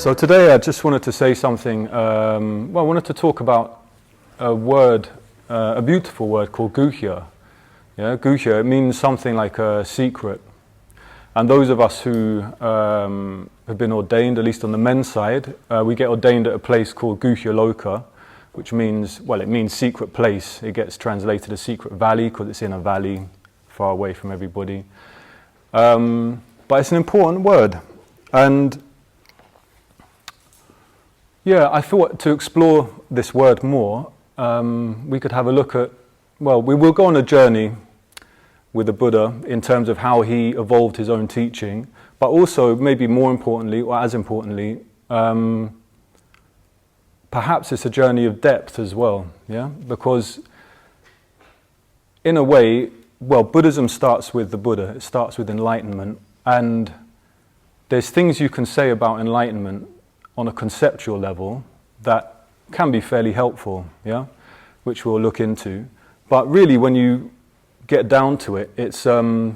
So today I just wanted to say something, I wanted to talk about a word, a beautiful word called Guhya. Yeah, Guhya, it means something like a secret. And those of us who have been ordained, at least on the men's side, we get ordained at a place called Guhya Loka, which means, well, it means secret place. It gets translated as secret valley because it's in a valley far away from everybody. But it's an important word. And yeah, I thought to explore this word more, we could have a look at, well, we will go on a journey with the Buddha in terms of how he evolved his own teaching, but also maybe more importantly, or as importantly, perhaps it's a journey of depth as well, yeah? Because in a way, well, Buddhism starts with the Buddha, it starts with enlightenment, and there's things you can say about enlightenment on a conceptual level that can be fairly helpful, yeah, which we'll look into. But really, when you get down to it, it's well,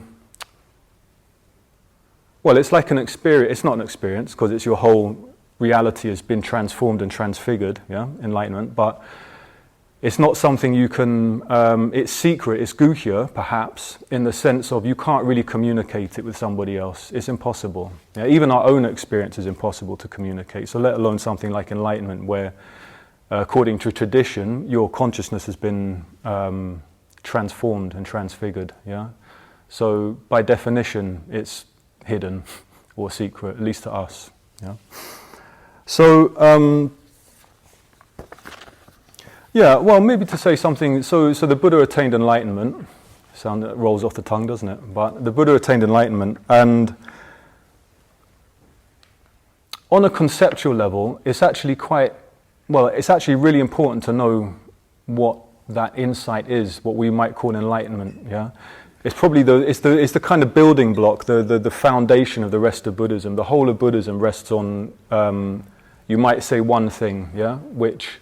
it's like an experience. It's not an experience because it's your whole reality has been transformed and transfigured, yeah, enlightenment. But it's not something you can. It's secret. It's Guhya, perhaps, in the sense of you can't really communicate it with somebody else. It's impossible. Yeah? Even our own experience is impossible to communicate. So let alone something like enlightenment, where, according to tradition, your consciousness has been transformed and transfigured. Yeah. So by definition, it's hidden or secret, at least to us. Yeah. So. Yeah, well, maybe to say something, so the Buddha attained enlightenment, sound that rolls off the tongue, doesn't it? But the Buddha attained enlightenment, and on a conceptual level, it's actually it's actually really important to know what that insight is, what we might call enlightenment, yeah? It's probably it's the kind of building block, the foundation of the rest of Buddhism. The whole of Buddhism rests on, you might say, one thing, yeah, which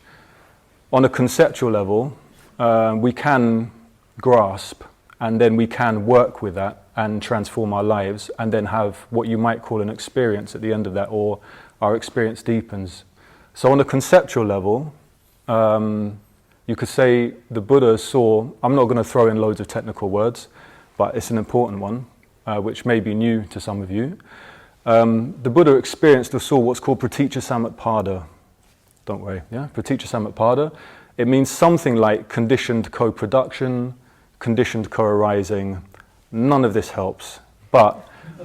on a conceptual level, we can grasp, and then we can work with that and transform our lives, and then have what you might call an experience at the end of that, or our experience deepens. So on a conceptual level, you could say the Buddha saw, I'm not going to throw in loads of technical words, but it's an important one, which may be new to some of you. The Buddha experienced or saw what's called praticca samutpada. Don't worry, yeah? Praticca samutpada. It means something like conditioned co-production, conditioned co-arising. None of this helps. But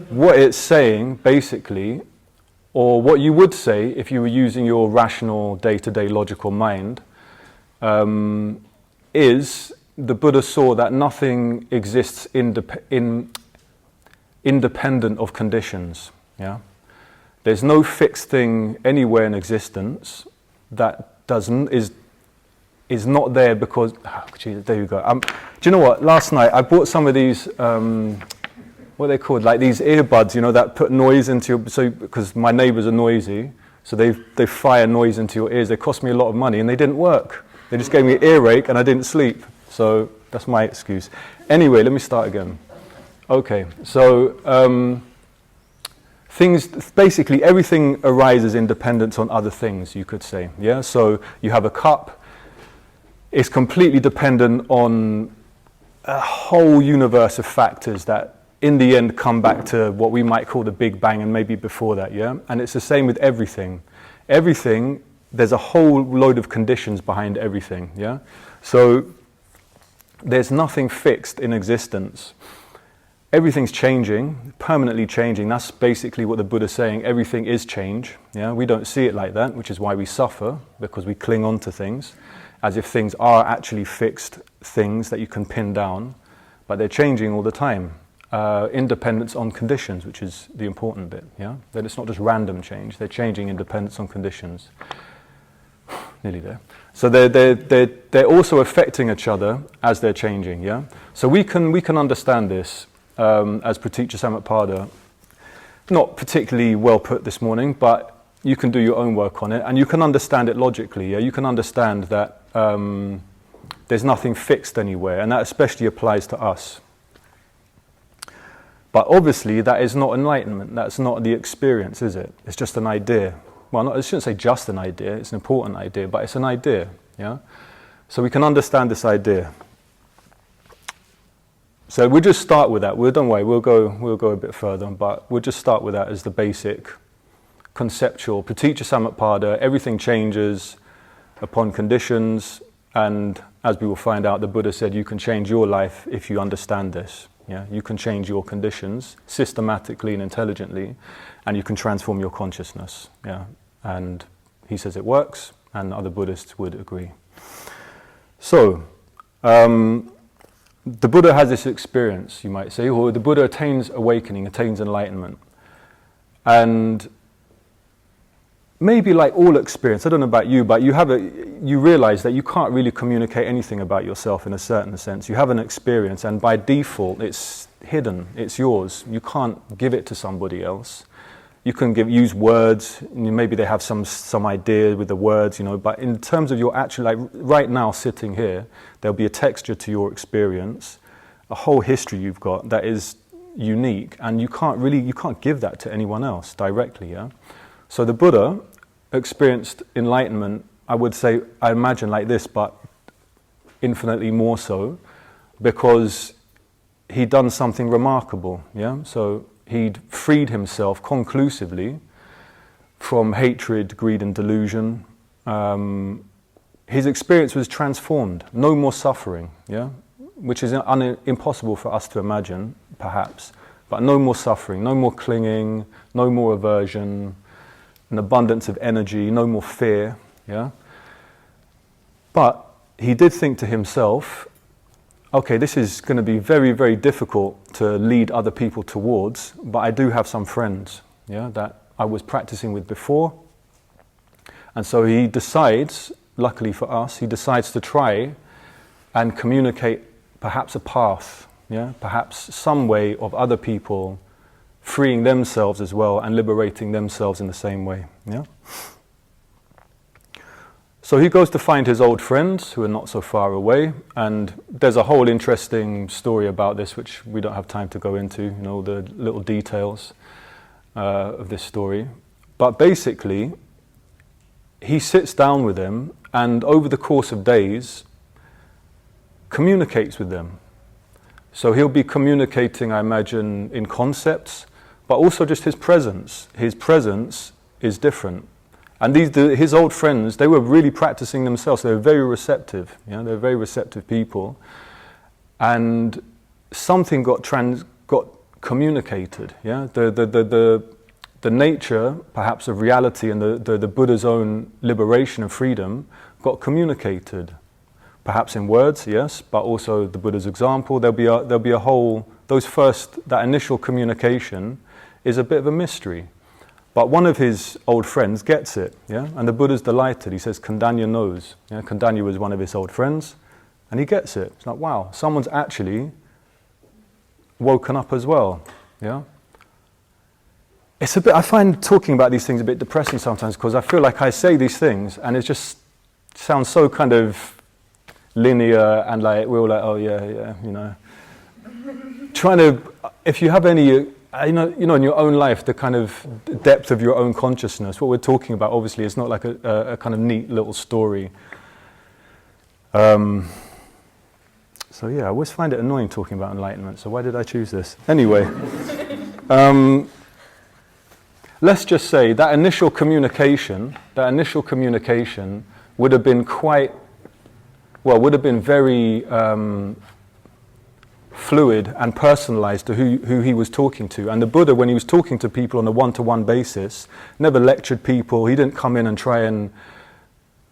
what it's saying, basically, or what you would say if you were using your rational, day-to-day logical mind, is the Buddha saw that nothing exists independent of conditions. Yeah? There's no fixed thing anywhere in existence that is not there because there you go. Do you know what? Last night I bought some of these what are they called? Like these earbuds, you know, that put noise into your, because my neighbours are noisy, so they fire noise into your ears. They cost me a lot of money and they didn't work. They just gave me an earache and I didn't sleep. So that's my excuse. Anyway, let me start again. Okay, so things, basically everything arises in dependence on other things, you could say, yeah? So you have a cup, it's completely dependent on a whole universe of factors that in the end come back to what we might call the Big Bang and maybe before that, yeah? And it's the same with everything. Everything, there's a whole load of conditions behind everything, yeah? So there's nothing fixed in existence. Everything's changing, permanently changing. That's basically what the Buddha's saying. Everything is change. Yeah? We don't see it like that, which is why we suffer, because we cling on to things, as if things are actually fixed things that you can pin down, but they're changing all the time. Independence on conditions, which is the important bit. Yeah? Then it's not just random change, they're changing in dependence on conditions. Nearly there. So they're also affecting each other as they're changing. Yeah. So we can understand this as praticca samutpada. Not particularly well put this morning, but you can do your own work on it, and you can understand it logically. Yeah. You can understand that there's nothing fixed anywhere, and that especially applies to us. But obviously that is not enlightenment, that's not the experience, is it? It's just an idea. well, not, I shouldn't say just an idea, it's an important idea, but it's an idea, yeah? So we can understand this idea. So we'll just start with that. Don't worry, we'll go a bit further, but we'll just start with that as the basic conceptual. Praticca samutpada, everything changes upon conditions, and as we will find out, the Buddha said you can change your life if you understand this. Yeah? You can change your conditions systematically and intelligently, and you can transform your consciousness. Yeah? And he says it works, and other Buddhists would agree. So, the Buddha has this experience, you might say, or the Buddha attains awakening, attains enlightenment. And maybe like all experience, I don't know about you, but you realize that you can't really communicate anything about yourself in a certain sense. You have an experience, and by default, it's hidden, it's yours. You can't give it to somebody else. You can use words, maybe they have some idea with the words, but in terms of your actual, like right now sitting here, there'll be a texture to your experience, a whole history you've got that is unique, and you can't give that to anyone else directly, yeah? So the Buddha experienced enlightenment, I would say, I imagine like this, but infinitely more so, because he'd done something remarkable, yeah? So he'd freed himself conclusively from hatred, greed and delusion. His experience was transformed, no more suffering, yeah? Which is impossible for us to imagine, perhaps, but no more suffering, no more clinging, no more aversion, an abundance of energy, no more fear, yeah? But he did think to himself, okay, this is going to be very, very difficult to lead other people towards, but I do have some friends, yeah, that I was practicing with before. And so he decides, luckily for us, he decides to try and communicate perhaps a path, yeah, perhaps some way of other people freeing themselves as well and liberating themselves in the same way. Yeah? So he goes to find his old friends who are not so far away, and there's a whole interesting story about this which we don't have time to go into, the little details of this story. But basically, he sits down with them and over the course of days communicates with them. So he'll be communicating, I imagine, in concepts, but also just his presence. His presence is different. And his old friends, they were really practicing themselves. They were very receptive. They're very receptive people. And something got communicated. Yeah, the nature, perhaps, of reality and the Buddha's own liberation and freedom got communicated. Perhaps in words, yes, but also the Buddha's example. There'll be a whole. That initial communication is a bit of a mystery. But one of his old friends gets it, yeah? And the Buddha's delighted. He says, Kandanya knows. Yeah? Kandanya was one of his old friends, and he gets it. It's like, wow, someone's actually woken up as well, yeah? I find talking about these things a bit depressing sometimes, because I feel like I say these things, and it just sounds so kind of linear, and like, we're all like, oh yeah, Trying to, if you have any... in your own life, the kind of depth of your own consciousness, what we're talking about, obviously, is not like a kind of neat little story. So yeah, I always find it annoying talking about enlightenment, so why did I choose this? Anyway, let's just say that initial communication would have been very fluid and personalized to who he was talking to. And the Buddha, when he was talking to people on a one-to-one basis, never lectured people. He didn't come in and try and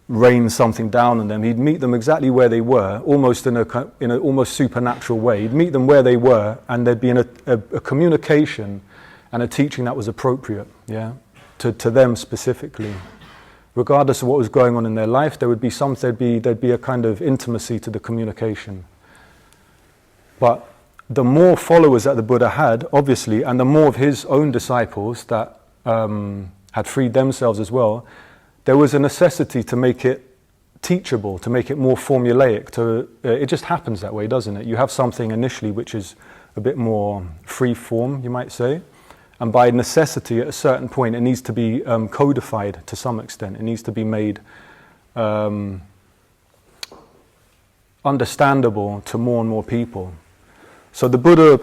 rain something down on them. He'd meet them exactly where they were, almost in a almost supernatural way. He'd meet them where they were, and there'd be a communication and a teaching that was appropriate, yeah, to them specifically. Regardless of what was going on in their life, there'd be a kind of intimacy to the communication. But the more followers that the Buddha had, obviously, and the more of his own disciples that had freed themselves as well, there was a necessity to make it teachable, to make it more formulaic. It just happens that way, doesn't it? You have something initially which is a bit more free form, you might say, And by necessity, at a certain point, it needs to be codified to some extent. It needs to be made understandable to more and more people. So the Buddha,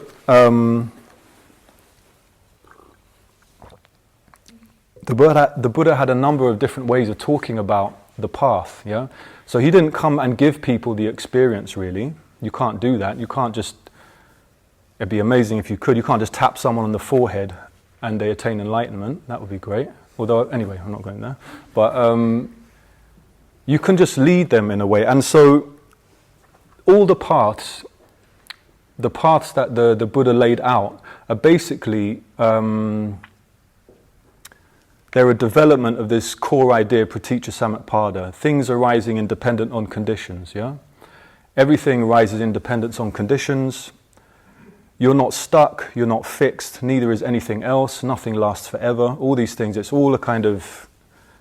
the Buddha had a number of different ways of talking about the path. Yeah. So he didn't come and give people the experience. Really, you can't do that. You can't just. It'd be amazing if you could. You can't just tap someone on the forehead and they attain enlightenment. That would be great. Although, anyway, I'm not going there. But you can just lead them in a way. And so all the paths that the Buddha laid out are basically, they're a development of this core idea, praticca samutpada. Things arising independent on conditions, yeah? Everything arises independent on conditions. You're not stuck, you're not fixed, neither is anything else, nothing lasts forever. All these things, it's all a kind of,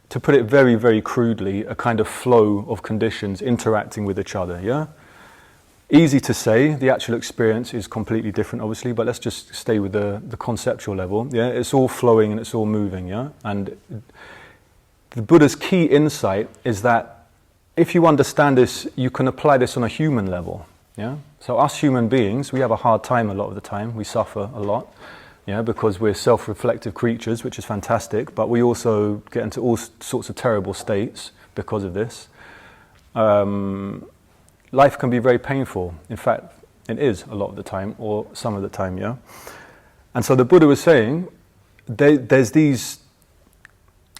to put it very, very crudely, a kind of flow of conditions interacting with each other, yeah? Easy to say, the actual experience is completely different, obviously, but let's just stay with the conceptual level, yeah? It's all flowing and it's all moving, yeah? And the Buddha's key insight is that if you understand this, you can apply this on a human level. Yeah. So us human beings, we have a hard time a lot of the time. We suffer a lot, yeah, because we're self-reflective creatures, which is fantastic. But we also get into all sorts of terrible states because of this. Life can be very painful. In fact, it is a lot of the time, or some of the time, yeah. And so the Buddha was saying, there's these.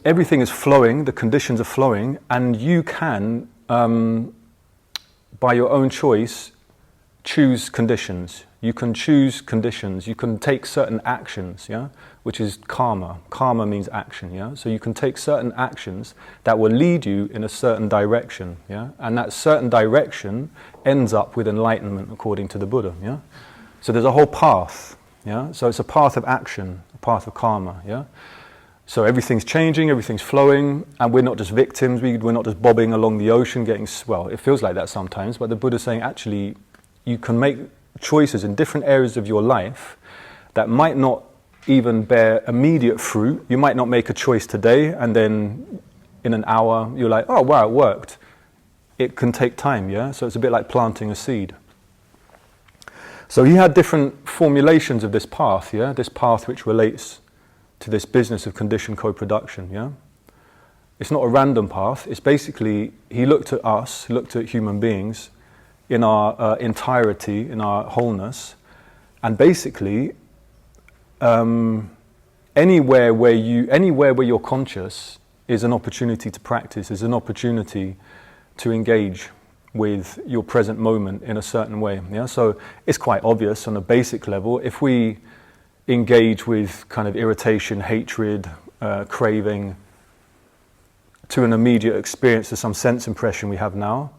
Everything is flowing. The conditions are flowing, and you can, by your own choice, choose conditions. You can choose conditions. You can take certain actions, yeah, which is karma. Karma means action, yeah. So you can take certain actions that will lead you in a certain direction, yeah, and that certain direction ends up with enlightenment, according to the Buddha, yeah. So there's a whole path, yeah. So it's a path of action, a path of karma, yeah. So everything's changing, everything's flowing, and we're not just victims. We're not just bobbing along the ocean, getting well. It feels like that sometimes, but the Buddha's saying actually, you can make choices in different areas of your life that might not even bear immediate fruit. You might not make a choice today, and then in an hour you're like, oh wow, it worked. It can take time, yeah? So it's a bit like planting a seed. So he had different formulations of this path, yeah? This path which relates to this business of conditioned co-production, yeah? It's not a random path. It's basically, he looked at us, looked at human beings, in our entirety, in our wholeness, and basically anywhere where you're conscious is an opportunity to practice, is an opportunity to engage with your present moment in a certain way. Yeah, so it's quite obvious on a basic level. If we engage with kind of irritation, hatred, craving, to an immediate experience of some sense impression we have now,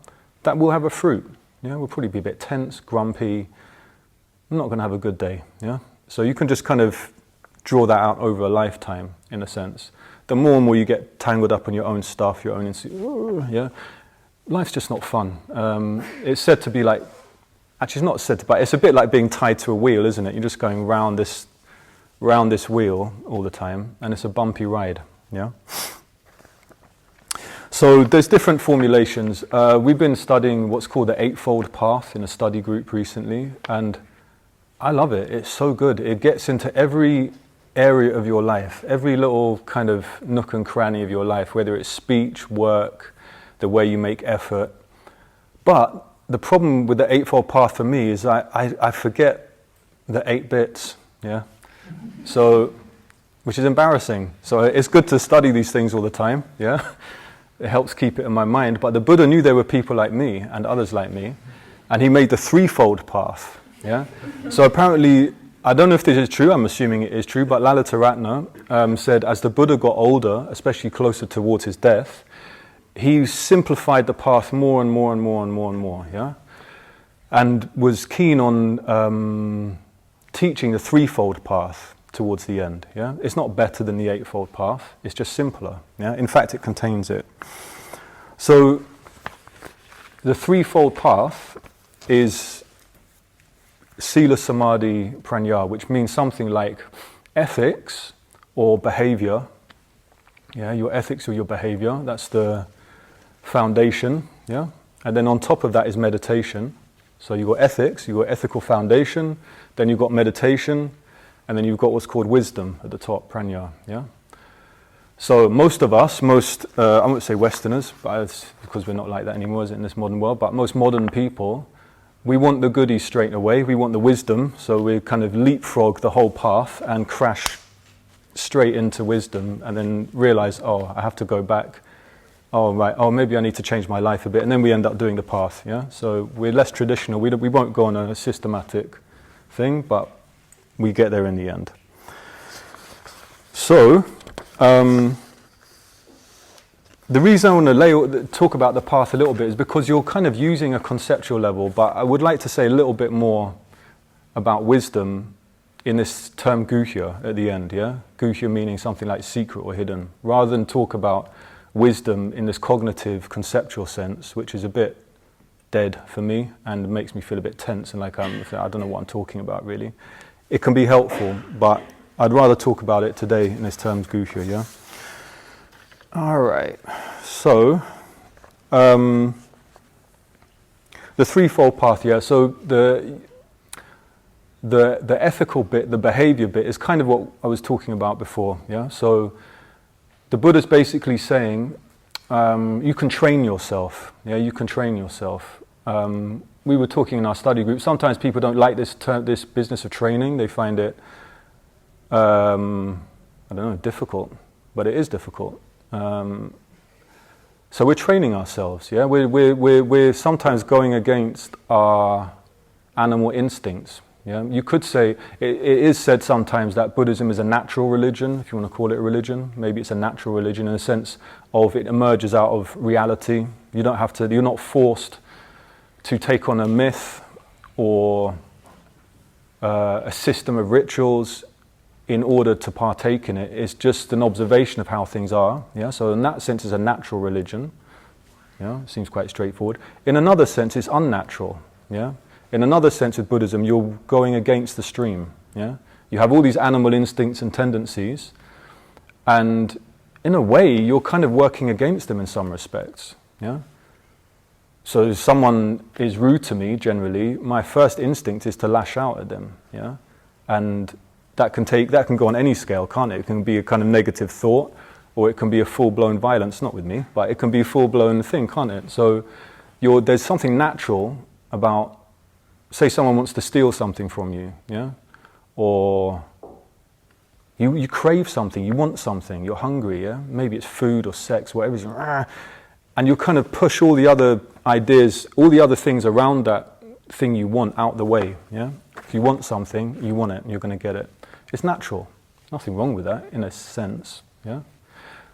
that will have a fruit. Yeah, we'll probably be a bit tense, grumpy. I'm not going to have a good day. Yeah, so you can just kind of draw that out over a lifetime, in a sense. The more and more you get tangled up in your own stuff, your own yeah, life's just not fun. It's said to be like, actually, it's not said to, but it's a bit like being tied to a wheel, isn't it? You're just going round this wheel all the time, and it's a bumpy ride. Yeah. So there's different formulations. We've been studying what's called the Eightfold Path in a study group recently, and I love it. It's so good. It gets into every area of your life, every little kind of nook and cranny of your life, whether it's speech, work, the way you make effort. But the problem with the Eightfold Path for me is I forget the 8 bits, yeah? So, which is embarrassing. So it's good to study these things all the time, yeah? It helps keep it in my mind. But the Buddha knew there were people like me and others like me, and he made the threefold path. Yeah. So apparently, I don't know if this is true. I'm assuming it is true. But Lalitaratna said, as the Buddha got older, especially closer towards his death, he simplified the path more and more and more and more and more. Yeah, and was keen on teaching the threefold path towards the end. Yeah, it's not better than the eightfold path. It's just simpler. Yeah, in fact, it contains it. So the threefold path is Sila Samadhi Prajna, which means something like ethics or behavior. Yeah, your ethics or your behavior, that's the foundation. Yeah, and then on top of that is meditation. So you've got ethics, you've got ethical foundation, then you've got meditation, and then you've got what's called wisdom at the top, prajna. Yeah. So most of us, I won't say Westerners, but it's because we're not like that anymore, is it, in this modern world, but most modern people, we want the goodies straight away, we want the wisdom, so we kind of leapfrog the whole path and crash straight into wisdom and then realize, oh, I have to go back. Oh, right, oh, maybe I need to change my life a bit, and then we end up doing the path, yeah? So we're less traditional, we won't go on a systematic thing, but we get there in the end. So, the reason I want to talk about the path a little bit is because you're kind of using a conceptual level, but I would like to say a little bit more about wisdom in this term Guhya at the end, yeah? Guhya meaning something like secret or hidden, rather than talk about wisdom in this cognitive, conceptual sense, which is a bit dead for me and makes me feel a bit tense and like I don't know what I'm talking about really. It can be helpful, but I'd rather talk about it today in this terms Guhya, yeah? All right, so the threefold path, yeah, so the ethical bit, the behavior bit is kind of what I was talking about before, yeah? So the Buddha's basically saying you can train yourself, yeah, you can train yourself. We were talking in our study group, sometimes people don't like this business of training, they find it, I don't know, difficult, but it is difficult. So we're training ourselves, yeah. We're sometimes going against our animal instincts. Yeah, you could say it is said sometimes that Buddhism is a natural religion, if you want to call it a religion. Maybe it's a natural religion in the sense of it emerges out of reality. You don't have to. You're not forced to take on a myth or a system of rituals in order to partake in it. It's just an observation of how things are. Yeah, so in that sense, it's a natural religion. Yeah, it seems quite straightforward. In another sense, it's unnatural. Yeah. In another sense with Buddhism, you're going against the stream. Yeah, you have all these animal instincts and tendencies, and in a way, you're kind of working against them in some respects. Yeah. So if someone is rude to me, generally, my first instinct is to lash out at them. Yeah, and that can go on any scale, can't it? It can be a kind of negative thought, or it can be a full-blown violence. Not with me, but it can be a full-blown thing, can't it? So there's something natural about. Say someone wants to steal something from you, yeah? Or you crave something, you want something, you're hungry, yeah? Maybe it's food or sex, whatever. And you kind of push all the other ideas, all the other things around that thing you want out the way, yeah? If you want something, you want it, and you're going to get it. It's natural. Nothing wrong with that, in a sense, yeah?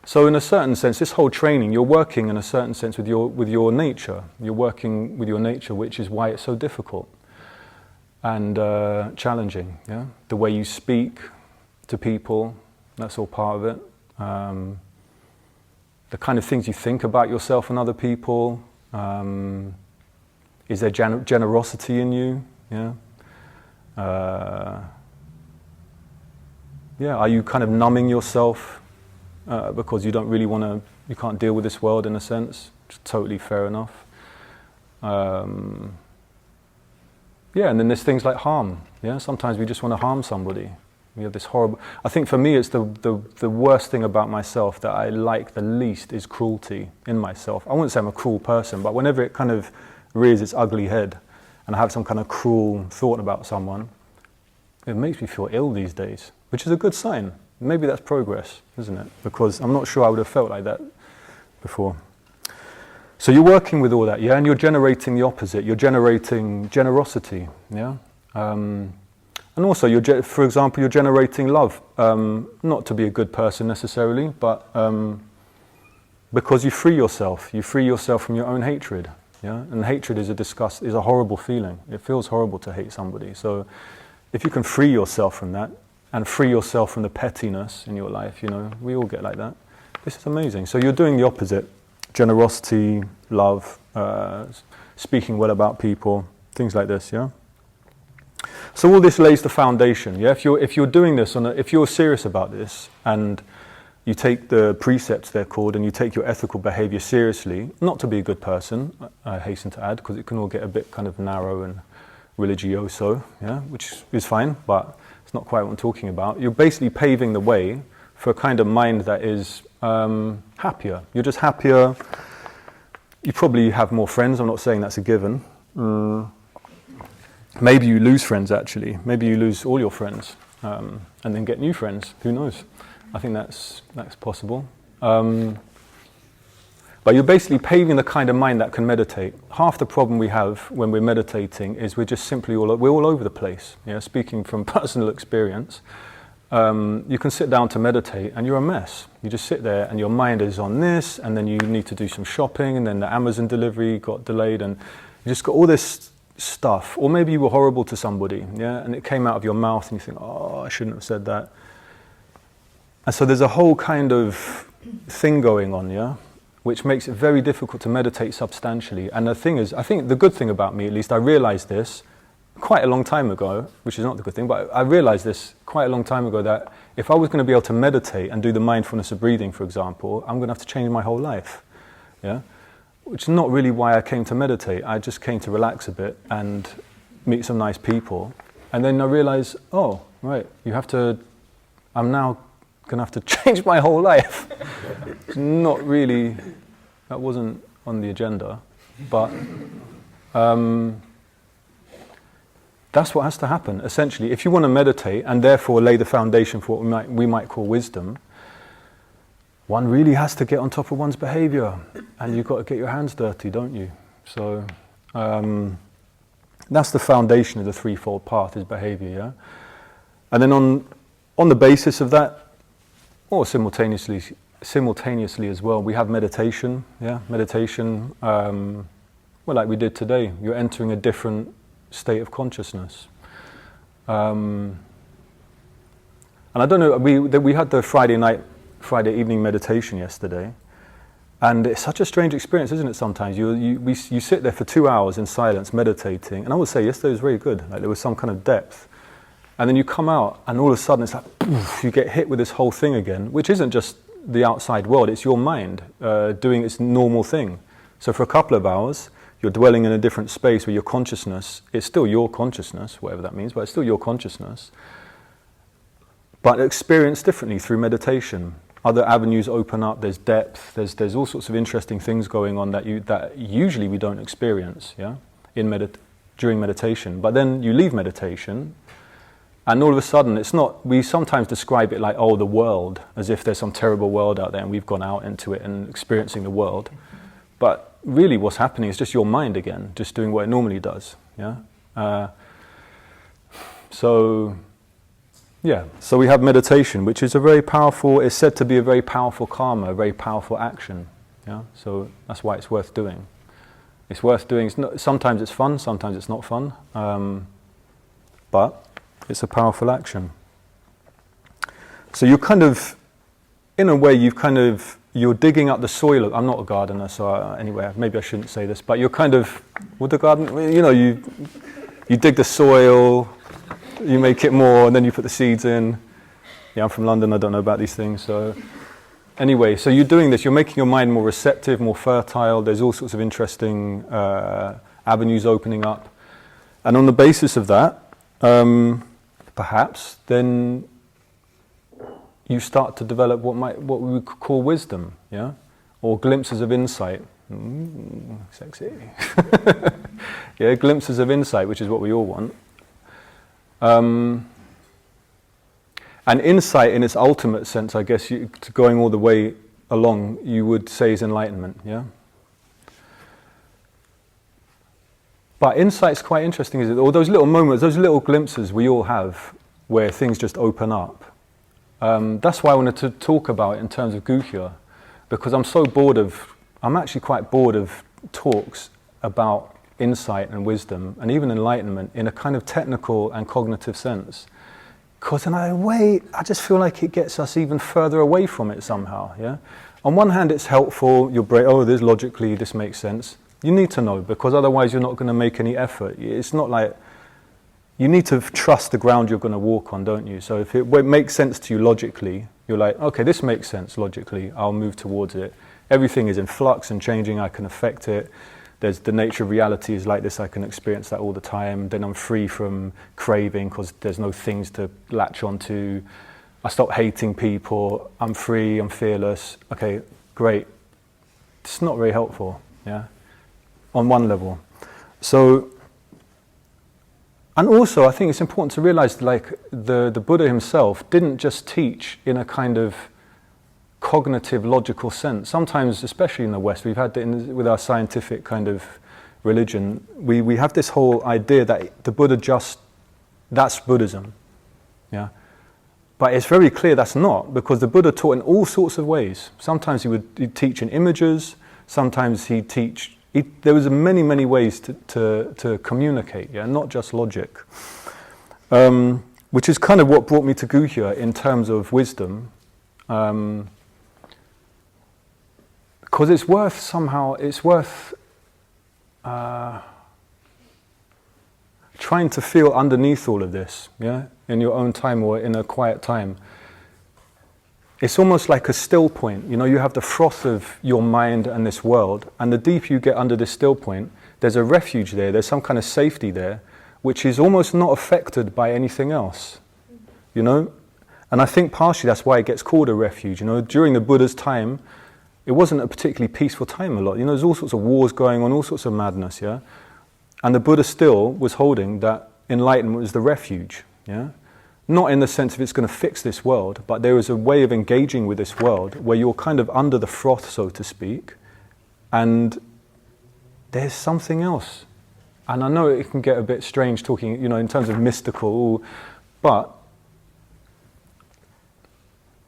So in a certain sense, this whole training, you're working in a certain sense with your nature. You're working with your nature, which is why it's so difficult. And challenging, yeah. The way you speak to people, that's all part of it. The kind of things you think about yourself and other people. Is there generosity in you? Yeah. Yeah. Are you kind of numbing yourself because you don't really want to? You can't deal with this world in a sense. Which is totally fair enough. Yeah, and then there's things like harm. Yeah, sometimes we just want to harm somebody. We have this horrible. I think for me, it's the worst thing about myself that I like the least is cruelty in myself. I wouldn't say I'm a cruel person, but whenever it kind of rears its ugly head, and I have some kind of cruel thought about someone, it makes me feel ill these days, which is a good sign. Maybe that's progress, isn't it? Because I'm not sure I would have felt like that before. So you're working with all that, yeah, and you're generating the opposite. You're generating generosity, yeah, and also for example, you're generating love. Not to be a good person necessarily, but because you free yourself. You free yourself from your own hatred, yeah. And hatred is a horrible feeling. It feels horrible to hate somebody. So if you can free yourself from that and free yourself from the pettiness in your life, you know, we all get like that. This is amazing. So you're doing the opposite. Generosity, love, speaking well about people, things like this, yeah? So all this lays the foundation. Yeah, if you're doing this if you're serious about this and you take the precepts, they're called, and you take your ethical behavior seriously, not to be a good person, I hasten to add, because it can all get a bit kind of narrow and religioso, yeah, which is fine, but it's not quite what I'm talking about. You're basically paving the way for a kind of mind that is happier. You're just happier. You probably have more friends. I'm not saying that's a given. Maybe you lose friends, actually. Maybe you lose all your friends and then get new friends. Who knows? I think that's possible. But you're basically paving the kind of mind that can meditate. Half the problem we have when we're meditating is we're just simply we're all over the place. Yeah? Speaking from personal experience, you can sit down to meditate and you're a mess. You just sit there and your mind is on this, and then you need to do some shopping, and then the Amazon delivery got delayed, and you just got all this stuff. Or maybe you were horrible to somebody, yeah, and it came out of your mouth and you think, oh, I shouldn't have said that. And so there's a whole kind of thing going on, yeah, which makes it very difficult to meditate substantially. And the thing is, I think the good thing about me, at least, I realized this quite a long time ago, which is not the good thing, but I realized this quite a long time ago, that if I was going to be able to meditate and do the mindfulness of breathing, for example, I'm going to have to change my whole life, yeah, which is not really why I came to meditate. I just came to relax a bit and meet some nice people. And then I realized, oh, right, I'm now going to have to change my whole life. It's not really, that wasn't on the agenda, but that's what has to happen. Essentially, if you want to meditate and therefore lay the foundation for what we might call wisdom, one really has to get on top of one's behavior, and you've got to get your hands dirty, don't you? So that's the foundation of the threefold path, is behavior, yeah? And then on the basis of that, or simultaneously as well, we have meditation, yeah? Meditation, well, like we did today, you're entering a different state of consciousness. And I don't know, we had the Friday evening meditation yesterday, and it's such a strange experience, isn't it? Sometimes you sit there for 2 hours in silence meditating, and I would say yesterday was very good. Like, there was some kind of depth, and then you come out, and all of a sudden it's like poof, you get hit with this whole thing again, which isn't just the outside world; it's your mind doing its normal thing. So for a couple of hours, you're dwelling in a different space where your consciousness, it's still your consciousness, whatever that means, but it's still your consciousness, but experienced differently through meditation. Other avenues open up, there's depth, there's all sorts of interesting things going on that usually we don't experience, yeah, during meditation. But then you leave meditation, and all of a sudden it's not, we sometimes describe it like, oh, the world, as if there's some terrible world out there and we've gone out into it and experiencing the world. But really what's happening is just your mind again, just doing what it normally does, yeah. So we have meditation, which is it's said to be a very powerful karma, a very powerful action, yeah. So that's why it's worth doing. It's worth doing. Sometimes it's fun, sometimes it's not fun, but it's a powerful action. So you're kind of, in a way, you're digging up the soil. I'm not a gardener, so anyway, maybe I shouldn't say this, but you're kind of, with the garden, you know, you dig the soil, you make it more, and then you put the seeds in. Yeah, I'm from London, I don't know about these things, so anyway, so you're doing this, you're making your mind more receptive, more fertile, there's all sorts of interesting avenues opening up, and on the basis of that, perhaps, then you start to develop what we could call wisdom, yeah, or glimpses of insight. Sexy. Yeah, glimpses of insight, which is what we all want. And insight in its ultimate sense, I guess, going all the way along, you would say is enlightenment, yeah? But insight's quite interesting, isn't it? All those little moments, those little glimpses we all have where things just open up. That's why I wanted to talk about it in terms of Guhya, because I'm actually quite bored of talks about insight and wisdom and even enlightenment in a kind of technical and cognitive sense, because in a way I just feel like it gets us even further away from it somehow, yeah? On one hand it's helpful, your brain, logically this makes sense. You need to know, because otherwise you're not going to make any effort. It's not like, you need to trust the ground you're going to walk on, don't you? So if it makes sense to you logically, you're like, okay, this makes sense logically, I'll move towards it. Everything is in flux and changing, I can affect it. There's the nature of reality is like this, I can experience that all the time. Then I'm free from craving because there's no things to latch onto. I stop hating people, I'm free, I'm fearless. Okay, great. It's not very helpful, yeah, on one level. So, and also I think it's important to realize like the Buddha himself didn't just teach in a kind of cognitive, logical sense. Sometimes, especially in the West, we've had with our scientific kind of religion, we have this whole idea that the Buddha that's Buddhism, yeah. But it's very clear that's not, because the Buddha taught in all sorts of ways. Sometimes he'd teach in images, sometimes there was many, many ways to communicate, yeah, not just logic. Which is kind of what brought me to Guhya in terms of wisdom. Because it's worth trying to feel underneath all of this, yeah, in your own time or in a quiet time. It's almost like a still point. You know, you have the froth of your mind and this world, and the deeper you get under this still point, there's a refuge there, there's some kind of safety there, which is almost not affected by anything else, you know? And I think partially that's why it gets called a refuge. You know, during the Buddha's time, it wasn't a particularly peaceful time a lot. You know, there's all sorts of wars going on, all sorts of madness, yeah? And the Buddha still was holding that enlightenment was the refuge, yeah? Not in the sense of it's going to fix this world, but there is a way of engaging with this world where you're kind of under the froth, so to speak, and there's something else. And I know it can get a bit strange talking, you know, in terms of mystical, but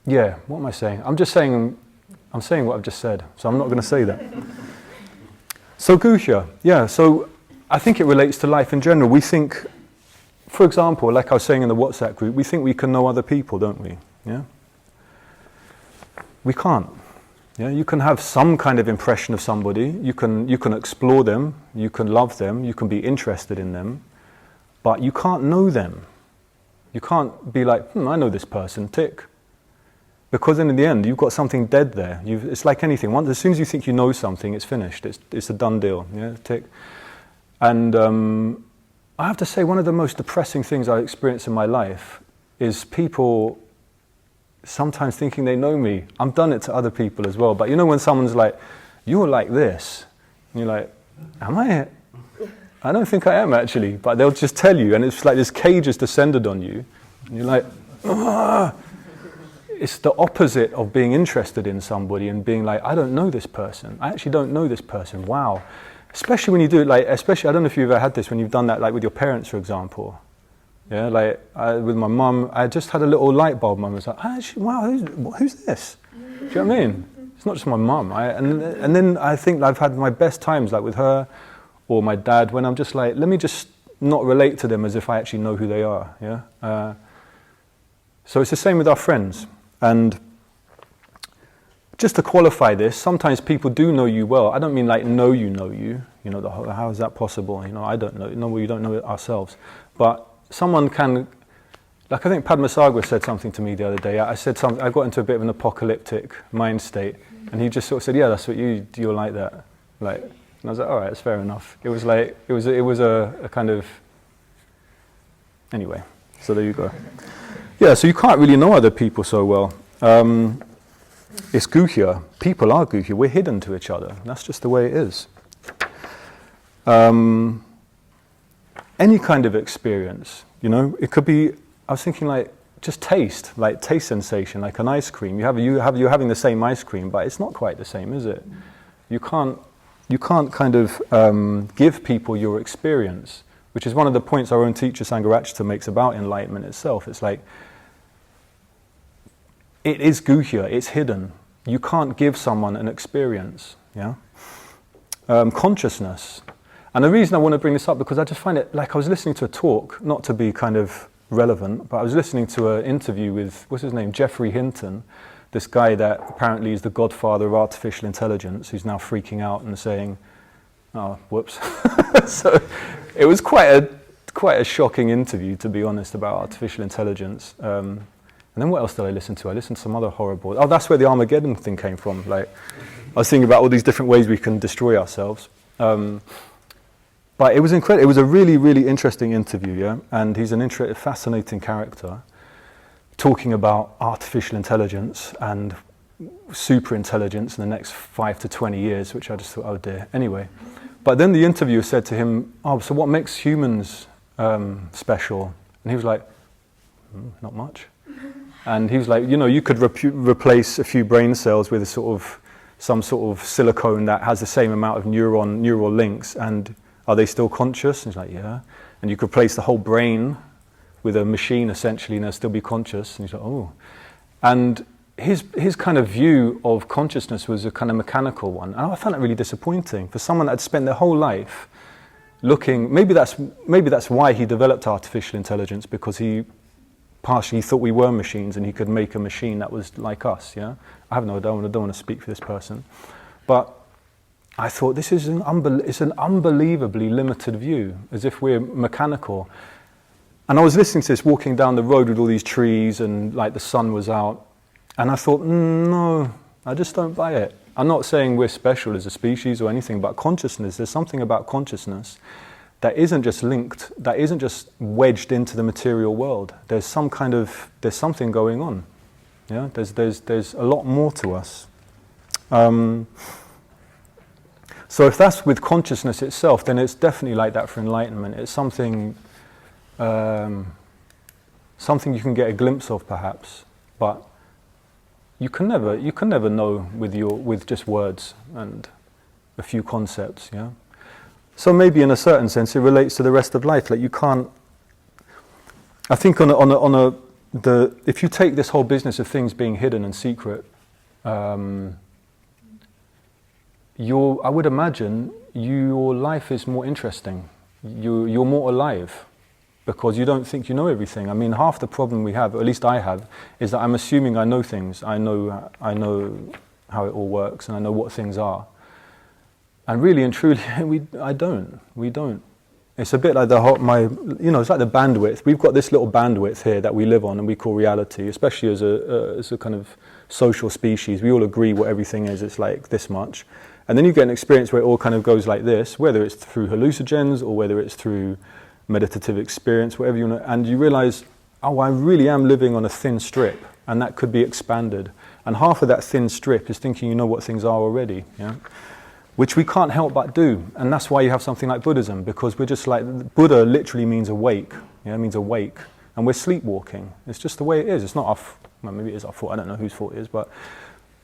yeah, what am I saying? I'm saying what I've just said, so I'm not going to say that. So Guhya, yeah, so I think it relates to life in general. We think, for example, like I was saying in the WhatsApp group, we think we can know other people, don't we? Yeah? We can't. Yeah? You can have some kind of impression of somebody, you can explore them, you can love them, you can be interested in them, but you can't know them. You can't be like, I know this person, tick. Because then in the end, you've got something dead there. It's like anything. As soon as you think you know something, it's finished. It's a done deal. Yeah, tick. And I have to say, one of the most depressing things I experience in my life is people sometimes thinking they know me. I've done it to other people as well. But you know when someone's like, you're like this. And you're like, am I? I don't think I am actually. But they'll just tell you. And it's like this cage has descended on you. And you're like, ah. It's the opposite of being interested in somebody and being like, I don't know this person. I actually don't know this person. Wow. Especially when you do it, like, especially, I don't know if you've ever had this, when you've done that, like with your parents, for example. Yeah, like with my mum, I just had a little light bulb moment. I was like, actually, wow, who's this? Do you know what I mean? It's not just my mum. And then I think I've had my best times, like with her or my dad, when I'm just like, let me just not relate to them as if I actually know who they are. Yeah. So it's the same with our friends. And just to qualify this, sometimes people do know you well. I don't mean like know you. You know, how is that possible? You know, I don't know. No, we don't know it ourselves. But someone can, like I think Padmasambhava said something to me the other day. I said something. I got into a bit of an apocalyptic mind state, and he just sort of said, "Yeah, that's what you're like that." Like, and I was like, "All right, that's fair enough." It was like it was a kind of anyway. So there you go. Yeah, so you can't really know other people so well. It's Guhya. People are Guhya. We're hidden to each other. That's just the way it is. Any kind of experience, you know, it could be, I was thinking like, just taste sensation, like an ice cream. You're having the same ice cream, but it's not quite the same, is it? You can't kind of give people your experience, which is one of the points our own teacher Sangharakshita makes about enlightenment itself. It's like, it is Guhya, it's hidden. You can't give someone an experience, yeah? Consciousness. And the reason I want to bring this up, because I just find it, like I was listening to a talk, not to be kind of relevant, but I was listening to an interview with, what's his name, Geoffrey Hinton, this guy that apparently is the godfather of artificial intelligence, who's now freaking out and saying, oh, whoops. So it was quite quite a shocking interview, to be honest, about artificial intelligence. And then what else did I listen to? I listened to some other horrible... Oh, that's where the Armageddon thing came from. Like, I was thinking about all these different ways we can destroy ourselves. But it was incredible. It was a really, really interesting interview, yeah? And he's an fascinating character, talking about artificial intelligence and super intelligence in the next 5 to 20 years, which I just thought, oh dear. Anyway. But then the interviewer said to him, oh, so what makes humans special? And he was like, not much. And he was like, you know, you could replace a few brain cells with some sort of silicone that has the same amount of neural links, and are they still conscious? And he's like, yeah. And you could replace the whole brain with a machine essentially, and they'll still be conscious. And he's like, oh. And his kind of view of consciousness was a kind of mechanical one. And I found that really disappointing for someone that had spent their whole life looking. Maybe that's why he developed artificial intelligence, because he partially thought we were machines and he could make a machine that was like us, yeah? I don't want to speak for this person. But I thought this is it's an unbelievably limited view, as if we're mechanical. And I was listening to this walking down the road with all these trees and like the sun was out. And I thought, no, I just don't buy it. I'm not saying we're special as a species or anything, but consciousness, there's something about consciousness that isn't just linked, that isn't just wedged into the material world. There's something going on. Yeah, there's a lot more to us. So if that's with consciousness itself, then it's definitely like that for enlightenment. It's something you can get a glimpse of, perhaps, but you can never know with just words and a few concepts. Yeah. So maybe in a certain sense it relates to the rest of life. Like you can't. I think if you take this whole business of things being hidden and secret, I would imagine your life is more interesting. You're more alive because you don't think you know everything. I mean, half the problem we have, or at least I have, is that I'm assuming I know things. I know how it all works, and I know what things are. And really and truly, we don't. It's a bit like it's like the bandwidth. We've got this little bandwidth here that we live on and we call reality, especially as a kind of social species. We all agree what everything is. It's like this much. And then you get an experience where it all kind of goes like this, whether it's through hallucinogens or whether it's through meditative experience, whatever you want. And you realize, oh, I really am living on a thin strip, and that could be expanded. And half of that thin strip is thinking you know what things are already. Yeah. Which we can't help but do, and that's why you have something like Buddhism, because we're just like, Buddha literally means awake, it means awake, and we're sleepwalking. It's just the way it is. It's not maybe it is our fault, I don't know whose fault it is, but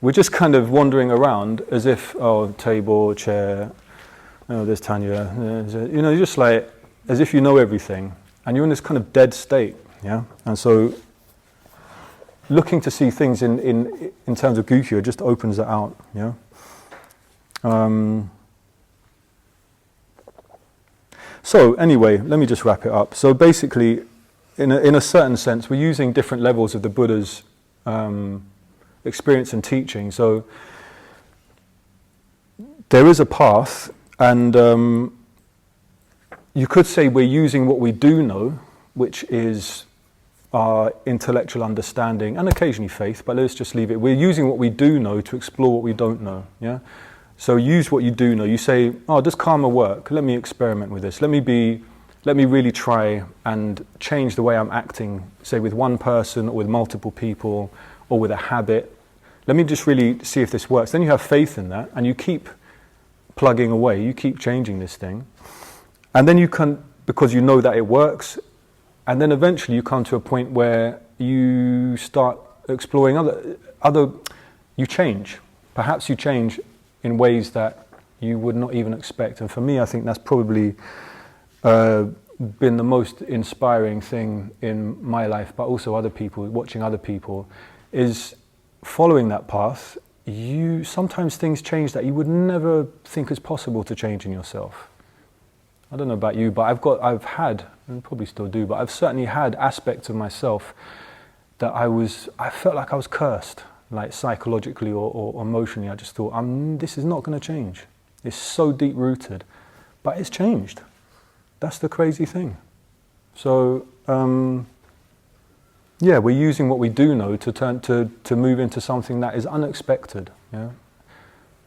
we're just kind of wandering around as if, table, chair, there's Tanya, just like, as if you know everything, and you're in this kind of dead state, yeah? And so, looking to see things in terms of Guhya just opens that out, yeah? So anyway, let me just wrap it up. So basically, in a certain sense, we're using different levels of the Buddha's experience and teaching. So there is a path, and you could say we're using what we do know, which is our intellectual understanding and occasionally faith, but let's just leave it. We're using what we do know to explore what we don't know, yeah? So use what you do know. You say, does karma work? Let me experiment with this. Let me really try and change the way I'm acting, say with one person or with multiple people or with a habit. Let me just really see if this works. Then you have faith in that and you keep plugging away, you keep changing this thing. And then you can, because you know that it works, and then eventually you come to a point where you start exploring you change. Perhaps you change in ways that you would not even expect. And for me, I think that's probably been the most inspiring thing in my life, but also other people, watching other people, is following that path. Sometimes things change that you would never think is possible to change in yourself. I don't know about you, but I've had, and probably still do, but I've certainly had aspects of myself that I felt like I was cursed. Like psychologically or emotionally, I just thought, this is not going to change. It's so deep-rooted. But it's changed. That's the crazy thing. So, yeah, we're using what we do know to move into something that is unexpected. Yeah,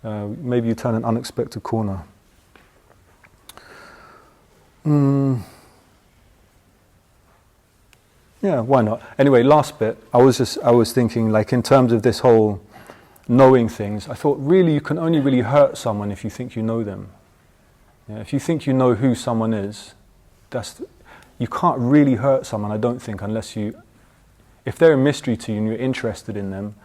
maybe you turn an unexpected corner. Yeah, why not? Anyway, last bit. I was thinking, like, in terms of this whole knowing things, I thought really you can only really hurt someone if you think you know them. Yeah, if you think you know who someone is, you can't really hurt someone, I don't think, unless if they're a mystery to you and you're interested in them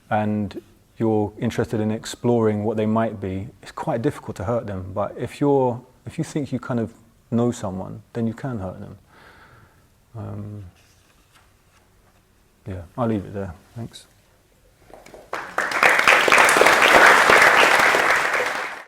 and you're interested in exploring what they might be, it's quite difficult to hurt them. But if you think you kind of know someone, then you can hurt them. Yeah, I'll leave it there. Thanks.